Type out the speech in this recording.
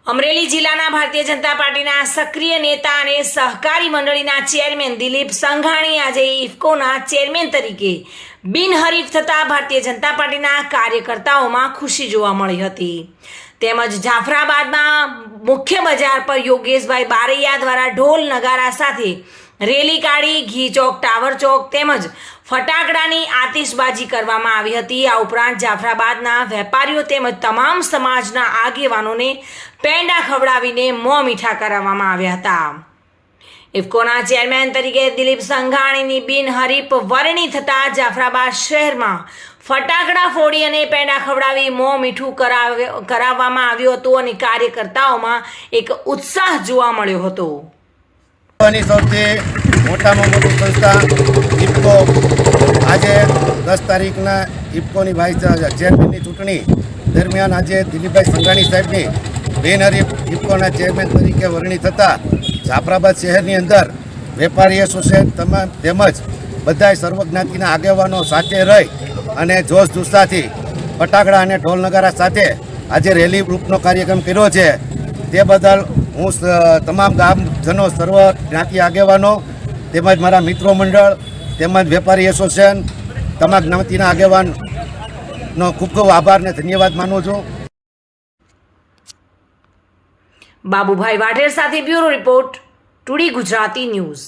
અમરેલી જિલ્લાના ભારતીય જનતા પાર્ટીના સક્રિય નેતા અને સહકારી મંડળીના ચેરમેન દિલીપ સંઘાણી આજે ઇફકોના ચેરમેન તરીકે બિનહરીફ થતા ભારતીય જનતા પાર્ટીના કાર્યકર્તાઓમાં ખુશી જોવા મળી હતી। તેમજ જાફરાબાદમાં મુખ્ય બજાર પર યોગેશભાઈ બારૈયા દ્વારા ઢોલ નગારા સાથે રેલી કાઢી ઘી ચોક, ટાવર ચોક તેમજ ફટાકડાની આતિશબાજી કરવામાં આવી હતી। આ ઉપરાંત જાફરાબાદના વેપારીઓ તેમજ તમામ સમાજના આગેવાનોને પેંડા ખવડાવીને મોં મીઠા કરાવવામાં આવ્યા હતા। ઇફકોના ચેરમેન તરીકે દિલીપ સંઘાણીની બિનહરીફ વરણી થતાં જાફરાબાદ શહેરમાં ફટાકડા ફોડી અને પેંડા ખવડાવી મોં મીઠું કરાવવામાં આવ્યું હતું અને કાર્યકર્તાઓમાં એક ઉત્સાહ જોવા મળ્યો હતો। સૌથી મોટામાં મોટી સંસ્થા ઇફકો આજે 10 તારીખના ઇફકોની વાઇસ ચેરમેનની ચૂંટણી દરમિયાન આજે દિલીપભાઈ સંઘાણી સાહેબની બિનહરીફ ઇફકોના ચેરમેન તરીકે વરણી થતાં જાફરાબાદ શહેરની અંદર વેપારી એસોસિએશન તેમજ બધાય સર્વજ્ઞાતિના આગેવાનો સાથે રહી અને જોશ જુસ્સાથી ફટાકડા અને ઢોલ નગારા સાથે આજે રેલી રૂપનો કાર્યક્રમ કર્યો છે। તે બદલ હું તમામ ગામજનો, સર્વ જ્ઞાતિ આગેવાનો તેમજ મારા મિત્રો મંડળ તેમજ વેપારી એસોસિએશન તમામ જ્ઞાતિના આગેવાનનો ખૂબ ખૂબ આભાર અને ધન્યવાદ માનું છું। બાબુભાઈ વાઢેર સાથે bureau report, today Gujarati news.